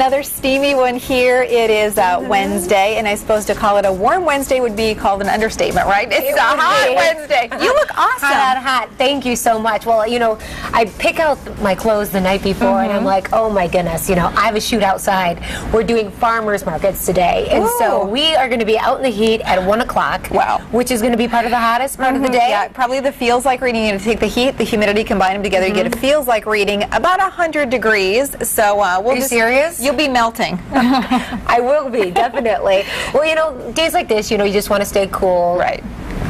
another steamy one here. It is Wednesday, and I suppose to call it a warm Wednesday would be called an understatement, right? It's a hot Wednesday. You look awesome. Hot. Thank you so much. Well, you know, I pick out my clothes the night before, and I'm like, oh my goodness, you know, I have a shoot outside. We're doing farmers markets today, and so we are going to be out in the heat at 1 o'clock. Wow. Which is going to be part of the hottest part of the day. Yeah, probably the feels like reading. You take the heat, the humidity, combine them together, you get a feels like reading about 100 degrees. So we'll Are you serious? You'll be melting. I will be, definitely. Well, you know, days like this, you know, you just want to stay cool. Right.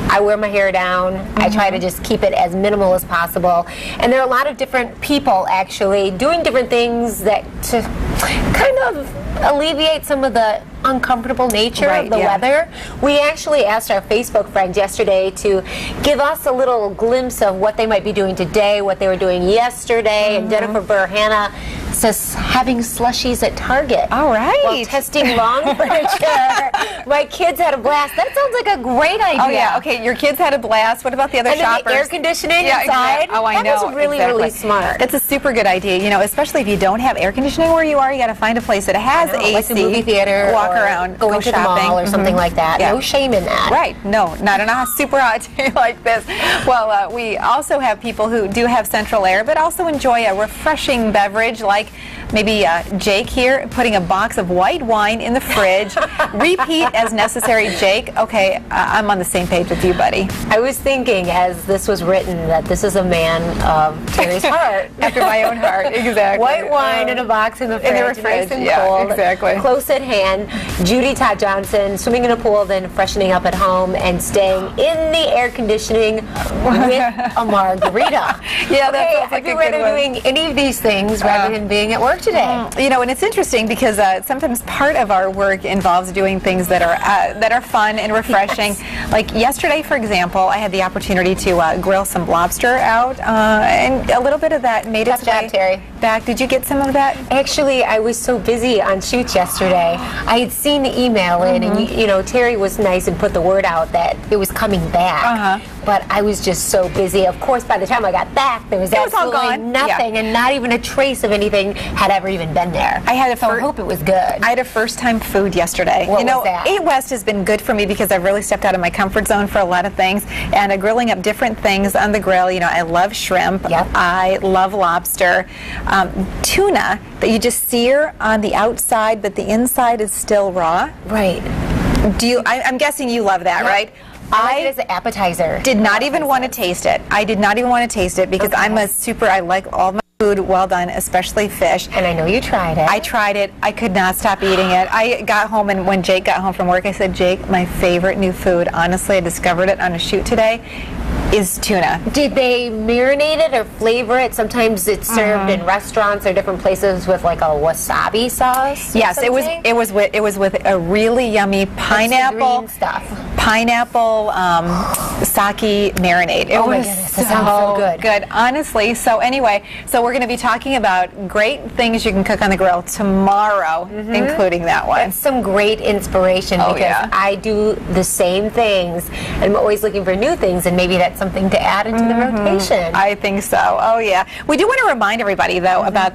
I wear my hair down. I try to just keep it as minimal as possible. And there are a lot of different people actually doing different things that to kind of alleviate some of the uncomfortable nature of the weather. We actually asked our Facebook friends yesterday to give us a little glimpse of what they might be doing today, what they were doing yesterday, and Jennifer Burr-Hannah says having slushies at Target. All right. While testing lawn furniture. My kids had a blast. That sounds like a great idea. Oh yeah, okay, your kids had a blast. What about the other shoppers? And the air conditioning inside. Exactly. Oh, I know. That was really, really smart. That's a super good idea. You know, especially if you don't have air conditioning where you are, you got to find a place that has AC. Like the movie theater. Walk around, go to shopping. the mall or something like that. Yeah. No shame in that. Right. No, not on a super hot day like this. Well, we also have people who do have central air, but also enjoy a refreshing beverage like maybe Jake here putting a box of white wine in the fridge. Repeat as necessary, Jake. Okay, I'm on the same page with you, buddy. I was thinking as this was written that this is a man of Terry's heart. After my own heart, exactly. White wine in a box in the fridge, nice and cold, exactly. Close at hand. Judy Todd Johnson swimming in a pool, then freshening up at home and staying in the air conditioning with a margarita. Yeah, that sounds like I'd be rather doing any of these things rather than being at work today. You know, and it's interesting because sometimes part of our work involves doing things that are fun and refreshing. Yes. Like yesterday, for example, I had the opportunity to grill some lobster out, and a little bit of that made its way Terry. back. Did you get some of that? Actually, I was so busy on shoots yesterday. I had seen the email in, and you know, Terry was nice and put the word out that it was coming back. But I was just so busy. Of course, by the time I got back, there was absolutely nothing, and not even a trace of anything had ever even been there. I hope it was good. I had a first-time food yesterday. What was that? 8 West has been good for me because I've really stepped out of my comfort zone for a lot of things, and grilling up different things on the grill. You know, I love shrimp. Yep. I love lobster. Tuna that you just sear on the outside, but the inside is still raw. Right. I'm guessing you love that, right? I like it as an appetizer. Did not even want to taste it. I did not even want to taste it because I like all my food well done, especially fish. And I know you tried it. I tried it. I could not stop eating it. I got home, and when Jake got home from work, I said, Jake, my favorite new food, honestly, I discovered it on a shoot today, is tuna. Did they marinate it or flavor it? Sometimes it's served in restaurants or different places with like a wasabi sauce. Yes, it was with a really yummy pineapple sake marinade. Oh my goodness, that sounds so good. Honestly. So anyway, we're going to be talking about great things you can cook on the grill tomorrow, including that one. That's some great inspiration because I do the same things. I'm always looking for new things, and maybe that's something to add into the rotation. I think so. Oh yeah. We do want to remind everybody though about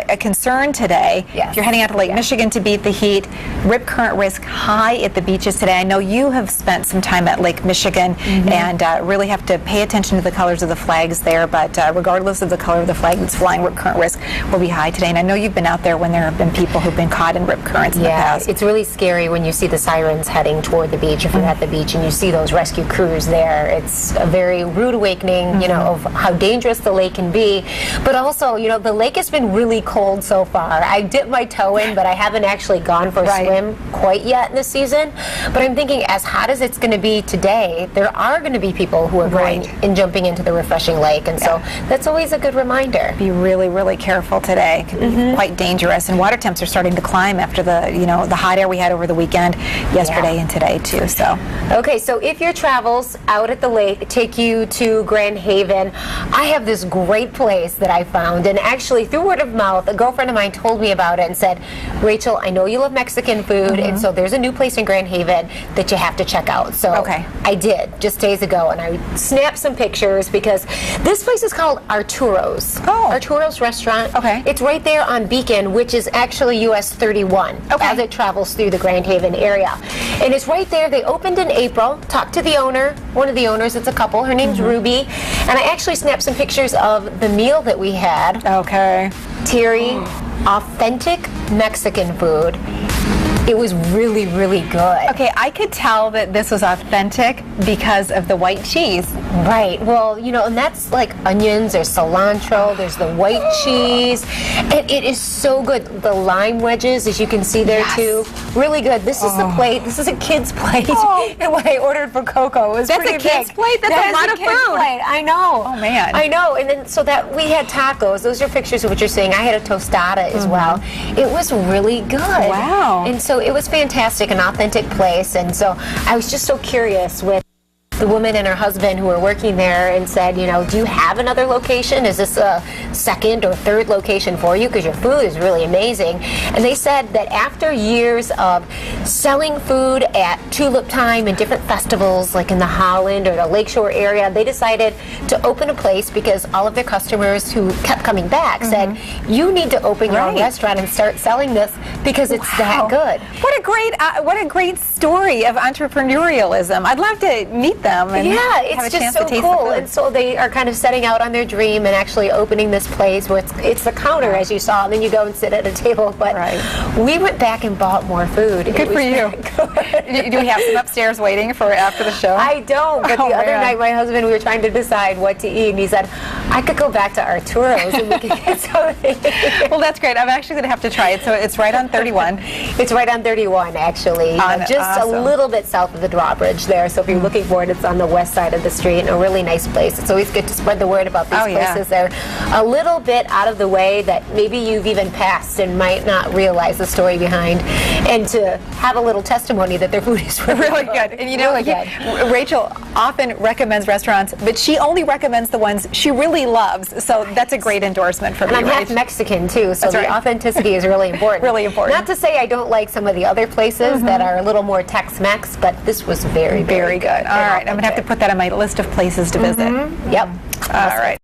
a concern today. Yes. If you're heading out to Lake Michigan to beat the heat, rip current risk high at the beaches today. I know you have spent some time at Lake Michigan and really have to pay attention to the colors of the flags there, but regardless of the color of the flag that's flying, rip current risk will be high today. And I know you've been out there when there have been people who've been caught in rip currents in the past. It's really scary when you see the sirens heading toward the beach, if you're at the beach and you see those rescue crews there. It's a very rude awakening, you know, of how dangerous the lake can be. But also, you know, the lake has been really cold so far. I dipped my toe in, but I haven't actually gone for a swim quite yet in the season. But I'm thinking, as hot as it's going to be today, there are going to be people who are going and jumping into the refreshing lake, and so that's always a good reminder. Be really, really careful today. It can be quite dangerous, and water temps are starting to climb after the hot air we had over the weekend yesterday and today too. So okay, so if your travels out at the lake take you to Grand Haven, I have this great place that I found, and actually through word of mouth, a girlfriend of mine told me about it and said, Rachel, I know you love Mexican food, and so there's a new place in Grand Haven that you have to check out. So I did. did just days ago, and I snapped some pictures because this place is called Arturos. Oh. Arturos Restaurant. Okay. It's right there on Beacon, which is actually US 31 as it travels through the Grand Haven area. And it's right there. They opened in April. Talked to the owner, one of the owners. It's a couple. Her name's Ruby. And I actually snapped some pictures of the meal that we had. Okay. Terry, authentic Mexican food. It was really, really good. Okay, I could tell that this was authentic because of the white cheese. Right. Well, you know, and that's like onions, there's cilantro, there's the white cheese. And it is so good. The lime wedges, as you can see there too, really good. This is the plate. This is a kid's plate. And what I ordered for Coco was That's pretty a kid's big. plate? That's a lot of kid's food. Plate. I know. Oh, man. I know. And then so that we had tacos. Those are pictures of what you're seeing. I had a tostada as well. It was really good. Wow. And so it was fantastic, an authentic place. And so I was just so curious with the woman and her husband who were working there and said, you know, do you have another location? Is this a second or third location for you? Because your food is really amazing. And they said that after years of selling food at Tulip Time and different festivals like in the Holland or the Lakeshore area, they decided to open a place because all of their customers who kept coming back said, you need to open your own restaurant and start selling this because it's that good. What a great story of entrepreneurialism. I'd love to meet them and have a it's chance just so to taste cool. the food. And so they are kind of setting out on their dream and actually opening this place where it's the counter as you saw, and then you go and sit at a table. But we went back and bought more food. Good for you. Do we have some upstairs waiting for after the show? I don't, but the other night my husband, we were trying to decide what to eat, and he said, I could go back to Arturo's and we could get something. Well, that's great. I'm actually going to have to try it. So it's right on 31. It's right on 31, actually. Just a little bit south of the drawbridge there. So if you're looking for it, it's on the west side of the street, and a really nice place. It's always good to spread the word about these places. They're a little bit out of the way that maybe you've even passed and might not realize the story behind, and to have a little testimony that their food is really good. And you know, Rachel often recommends restaurants, but she only recommends the ones she really loves. So that's a great endorsement for me. And I'm half Mexican too, so the authenticity is really important. Really important. Not to say I don't like some of the other places that are a little more Tex-Mex, but this was very, very good. All right, I'm going to have to put that on my list of places to visit. Yep. All right.